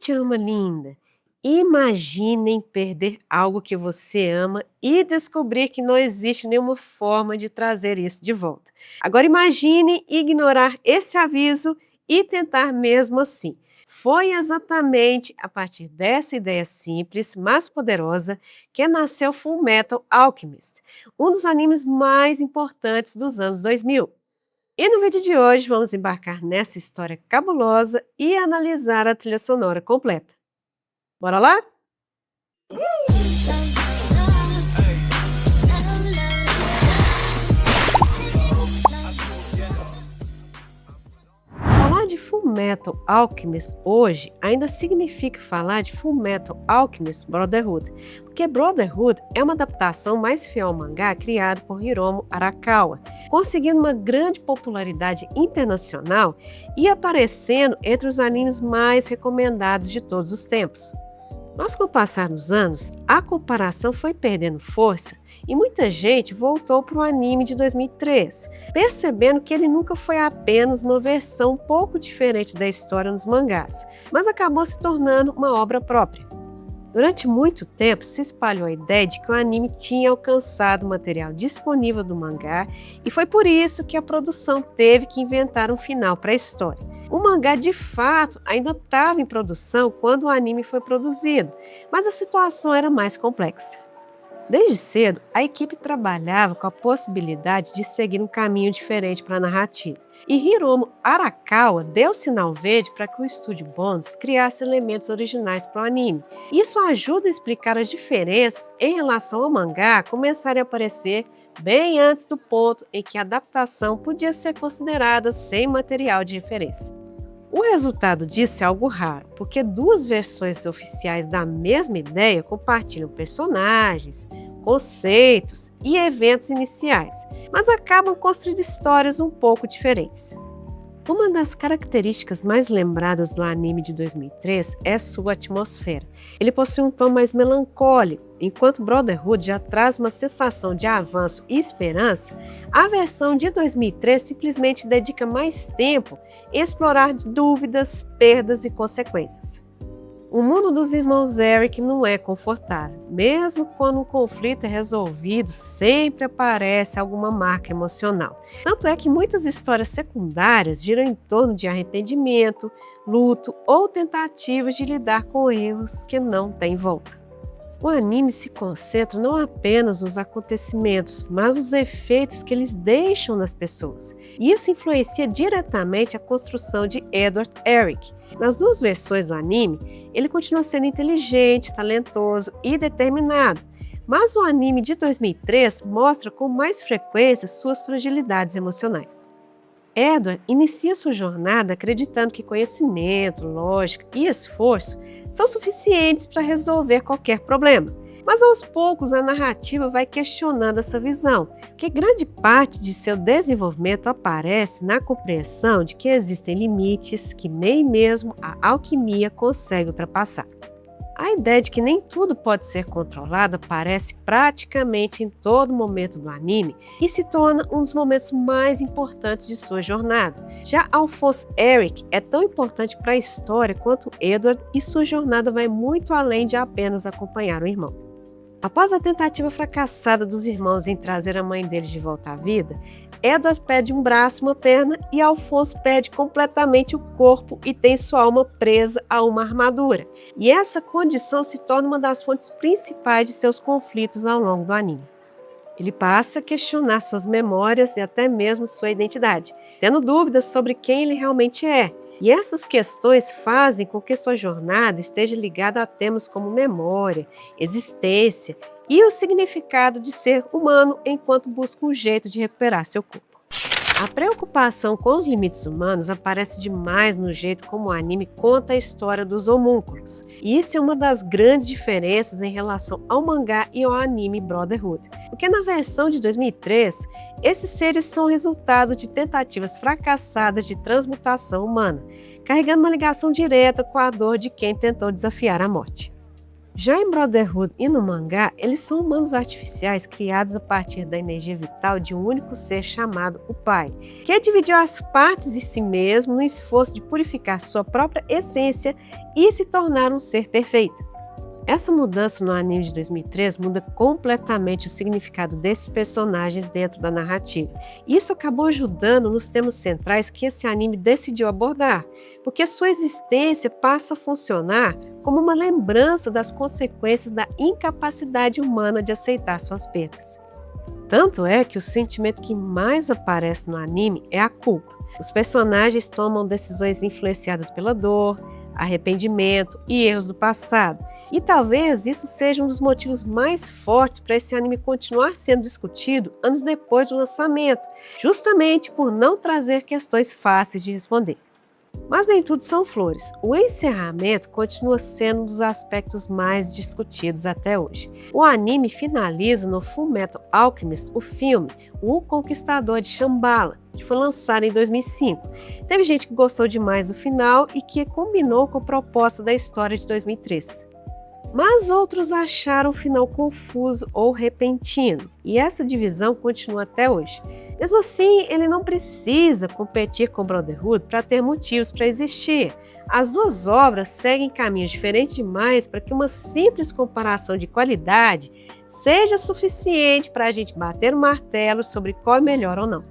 Gente, alma linda, imaginem perder algo que você ama e descobrir que não existe nenhuma forma de trazer isso de volta. Agora imagine ignorar esse aviso e tentar mesmo assim. Foi exatamente a partir dessa ideia simples, mas poderosa, que nasceu Fullmetal Alchemist, um dos animes mais importantes dos anos 2000. E no vídeo de hoje vamos embarcar nessa história cabulosa e analisar a trilha sonora completa. Bora lá? Falar de Fullmetal Alchemist hoje ainda significa falar de Fullmetal Alchemist Brotherhood, porque Brotherhood é uma adaptação mais fiel ao mangá criado por Hiromu Arakawa, conseguindo uma grande popularidade internacional e aparecendo entre os animes mais recomendados de todos os tempos. Mas com o passar dos anos, a comparação foi perdendo força e muita gente voltou para o anime de 2003, percebendo que ele nunca foi apenas uma versão um pouco diferente da história nos mangás, mas acabou se tornando uma obra própria. Durante muito tempo se espalhou a ideia de que o anime tinha alcançado o material disponível do mangá e foi por isso que a produção teve que inventar um final para a história. O mangá, de fato, ainda estava em produção quando o anime foi produzido, mas a situação era mais complexa. Desde cedo, a equipe trabalhava com a possibilidade de seguir um caminho diferente para a narrativa. E Hiromu Arakawa deu sinal verde para que o estúdio Bones criasse elementos originais para o anime. Isso ajuda a explicar as diferenças em relação ao mangá começarem a aparecer bem antes do ponto em que a adaptação podia ser considerada sem material de referência. O resultado disso é algo raro, porque duas versões oficiais da mesma ideia compartilham personagens, conceitos e eventos iniciais, mas acabam construindo histórias um pouco diferentes. Uma das características mais lembradas do anime de 2003 é sua atmosfera. Ele possui um tom mais melancólico, enquanto Brotherhood já traz uma sensação de avanço e esperança. A versão de 2003 simplesmente dedica mais tempo em explorar dúvidas, perdas e consequências. O mundo dos irmãos Eric não é confortável. Mesmo quando um conflito é resolvido, sempre aparece alguma marca emocional. Tanto é que muitas histórias secundárias giram em torno de arrependimento, luto ou tentativas de lidar com erros que não têm volta. O anime se concentra não apenas nos acontecimentos, mas nos efeitos que eles deixam nas pessoas. E isso influencia diretamente a construção de Edward Eric. Nas duas versões do anime, ele continua sendo inteligente, talentoso e determinado, mas o anime de 2003 mostra com mais frequência suas fragilidades emocionais. Edward inicia sua jornada acreditando que conhecimento, lógica e esforço são suficientes para resolver qualquer problema. Mas aos poucos a narrativa vai questionando essa visão, porque grande parte de seu desenvolvimento aparece na compreensão de que existem limites que nem mesmo a alquimia consegue ultrapassar. A ideia de que nem tudo pode ser controlado aparece praticamente em todo momento do anime e se torna um dos momentos mais importantes de sua jornada. Já Alphonse Eric é tão importante para a história quanto Edward e sua jornada vai muito além de apenas acompanhar o irmão. Após a tentativa fracassada dos irmãos em trazer a mãe deles de volta à vida, Edward perde um braço e uma perna e Alphonse perde completamente o corpo e tem sua alma presa a uma armadura. E essa condição se torna uma das fontes principais de seus conflitos ao longo do anime. Ele passa a questionar suas memórias e até mesmo sua identidade, tendo dúvidas sobre quem ele realmente é. E essas questões fazem com que sua jornada esteja ligada a temas como memória, existência e o significado de ser humano enquanto busca um jeito de recuperar seu corpo. A preocupação com os limites humanos aparece demais no jeito como o anime conta a história dos homúnculos. E isso é uma das grandes diferenças em relação ao mangá e ao anime Brotherhood. Porque na versão de 2003, esses seres são resultado de tentativas fracassadas de transmutação humana, carregando uma ligação direta com a dor de quem tentou desafiar a morte. Já em Brotherhood e no mangá, eles são humanos artificiais criados a partir da energia vital de um único ser chamado o Pai, que dividiu as partes de si mesmo no esforço de purificar sua própria essência e se tornar um ser perfeito. Essa mudança no anime de 2003 muda completamente o significado desses personagens dentro da narrativa. Isso acabou ajudando nos temas centrais que esse anime decidiu abordar, porque sua existência passa a funcionar como uma lembrança das consequências da incapacidade humana de aceitar suas perdas. Tanto é que o sentimento que mais aparece no anime é a culpa. Os personagens tomam decisões influenciadas pela dor, arrependimento e erros do passado. E talvez isso seja um dos motivos mais fortes para esse anime continuar sendo discutido anos depois do lançamento, justamente por não trazer questões fáceis de responder. Mas nem tudo são flores. O encerramento continua sendo um dos aspectos mais discutidos até hoje. O anime finaliza no Fullmetal Alchemist, o filme O Conquistador de Shambhala, que foi lançado em 2005. Teve gente que gostou demais do final e que combinou com a proposta da história de 2003. Mas outros acharam o final confuso ou repentino, e essa divisão continua até hoje. Mesmo assim, ele não precisa competir com Brotherhood para ter motivos para existir. As duas obras seguem caminhos diferentes demais para que uma simples comparação de qualidade seja suficiente para a gente bater o martelo sobre qual é melhor ou não.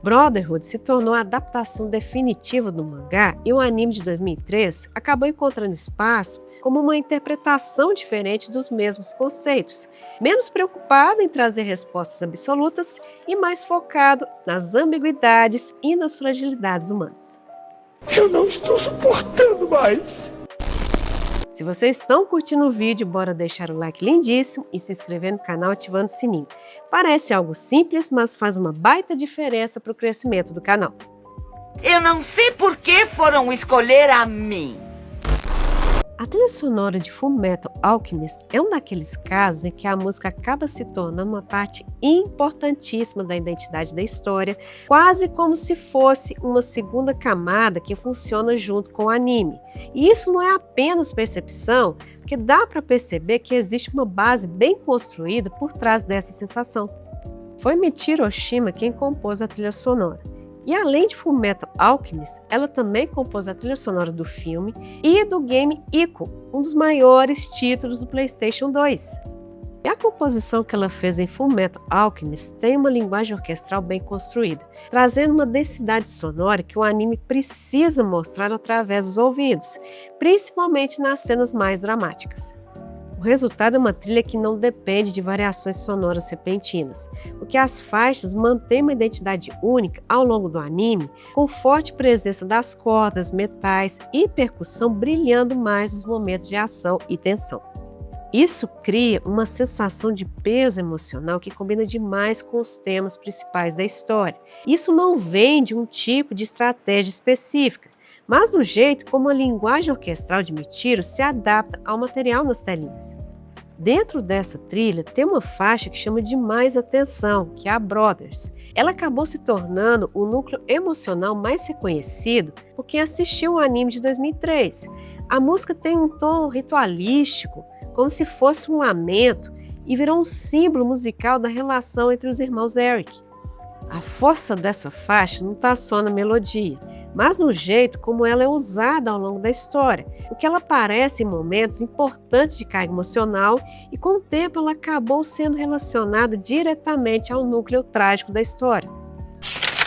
Brotherhood se tornou a adaptação definitiva do mangá e o anime de 2003 acabou encontrando espaço como uma interpretação diferente dos mesmos conceitos, menos preocupado em trazer respostas absolutas e mais focado nas ambiguidades e nas fragilidades humanas. Eu não estou suportando mais! Se vocês estão curtindo o vídeo, bora deixar o like lindíssimo e se inscrever no canal ativando o sininho. Parece algo simples, mas faz uma baita diferença para o crescimento do canal. Eu não sei por que foram escolher a mim. A trilha sonora de Fullmetal Alchemist é um daqueles casos em que a música acaba se tornando uma parte importantíssima da identidade da história, quase como se fosse uma segunda camada que funciona junto com o anime. E isso não é apenas percepção, porque dá para perceber que existe uma base bem construída por trás dessa sensação. Foi Michiru Oshima quem compôs a trilha sonora. E além de Fullmetal Alchemist, ela também compôs a trilha sonora do filme e do game Ico, um dos maiores títulos do PlayStation 2. E a composição que ela fez em Fullmetal Alchemist tem uma linguagem orquestral bem construída, trazendo uma densidade sonora que o anime precisa mostrar através dos ouvidos, principalmente nas cenas mais dramáticas. O resultado é uma trilha que não depende de variações sonoras repentinas, porque as faixas mantêm uma identidade única ao longo do anime, com forte presença das cordas, metais e percussão brilhando mais nos momentos de ação e tensão. Isso cria uma sensação de peso emocional que combina demais com os temas principais da história. Isso não vem de um tipo de estratégia específica, mas do jeito como a linguagem orquestral de Michiru se adapta ao material nas telinhas. Dentro dessa trilha tem uma faixa que chama demais atenção, que é a Brothers. Ela acabou se tornando o núcleo emocional mais reconhecido por quem assistiu o anime de 2003. A música tem um tom ritualístico, como se fosse um lamento, e virou um símbolo musical da relação entre os irmãos Eric. A força dessa faixa não está só na melodia, mas no jeito como ela é usada ao longo da história, porque ela aparece em momentos importantes de carga emocional e com o tempo ela acabou sendo relacionada diretamente ao núcleo trágico da história.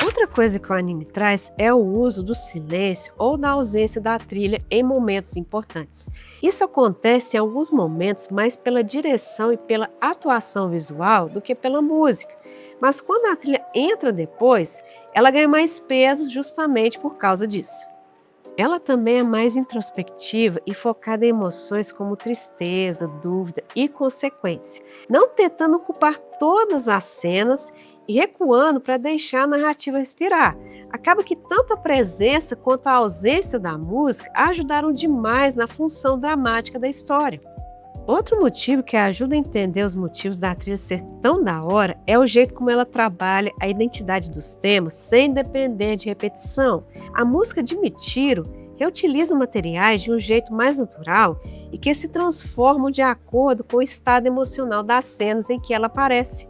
Outra coisa que o anime traz é o uso do silêncio ou da ausência da trilha em momentos importantes. Isso acontece em alguns momentos mais pela direção e pela atuação visual do que pela música. Mas quando a trilha entra depois, ela ganha mais peso justamente por causa disso. Ela também é mais introspectiva e focada em emoções como tristeza, dúvida e consequência, não tentando ocupar todas as cenas e recuando para deixar a narrativa respirar. Acaba que tanto a presença quanto a ausência da música ajudaram demais na função dramática da história. Outro motivo que ajuda a entender os motivos da trilha ser tão da hora é o jeito como ela trabalha a identidade dos temas sem depender de repetição. A música de Michiru reutiliza materiais de um jeito mais natural e que se transformam de acordo com o estado emocional das cenas em que ela aparece.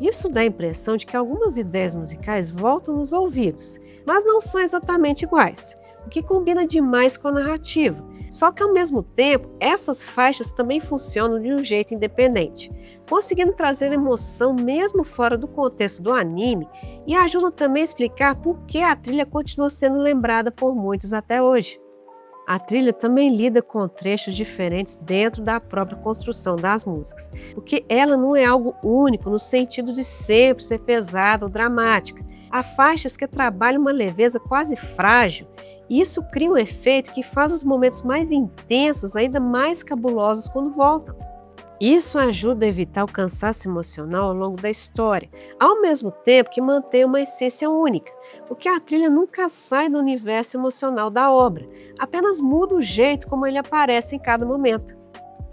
Isso dá a impressão de que algumas ideias musicais voltam nos ouvidos, mas não são exatamente iguais, o que combina demais com a narrativa. Só que, ao mesmo tempo, essas faixas também funcionam de um jeito independente, conseguindo trazer emoção mesmo fora do contexto do anime e ajudam também a explicar por que a trilha continua sendo lembrada por muitos até hoje. A trilha também lida com trechos diferentes dentro da própria construção das músicas, porque ela não é algo único no sentido de sempre ser pesada ou dramática. Há faixas que trabalham uma leveza quase frágil, e isso cria um efeito que faz os momentos mais intensos ainda mais cabulosos quando voltam. Isso ajuda a evitar o cansaço emocional ao longo da história, ao mesmo tempo que mantém uma essência única, porque a trilha nunca sai do universo emocional da obra, apenas muda o jeito como ele aparece em cada momento.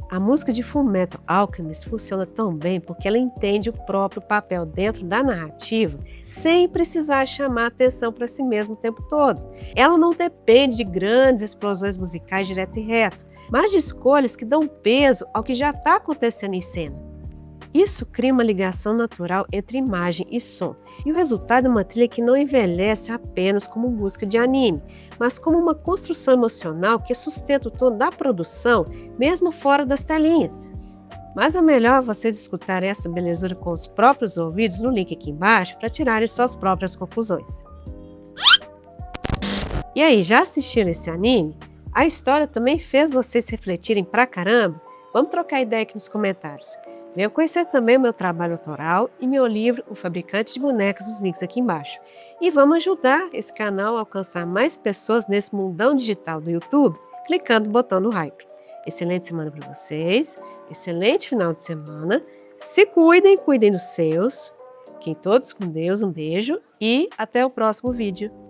A música de Fullmetal Alchemist funciona tão bem porque ela entende o próprio papel dentro da narrativa sem precisar chamar atenção para si mesma o tempo todo. Ela não depende de grandes explosões musicais direto e reto, mas de escolhas que dão peso ao que já está acontecendo em cena. Isso cria uma ligação natural entre imagem e som, e o resultado é uma trilha que não envelhece apenas como música de anime, mas como uma construção emocional que sustenta o tom da produção, mesmo fora das telinhas. Mas é melhor vocês escutarem essa belezura com os próprios ouvidos no link aqui embaixo para tirarem suas próprias conclusões. E aí, já assistiram esse anime? A história também fez vocês refletirem pra caramba? Vamos trocar ideia aqui nos comentários. Venham conhecer também o meu trabalho autoral e meu livro O Fabricante de Bonecas, os links aqui embaixo. E vamos ajudar esse canal a alcançar mais pessoas nesse mundão digital do YouTube, clicando no botão do hype. Excelente semana para vocês, excelente final de semana, se cuidem, cuidem dos seus, fiquem todos com Deus, um beijo e até o próximo vídeo.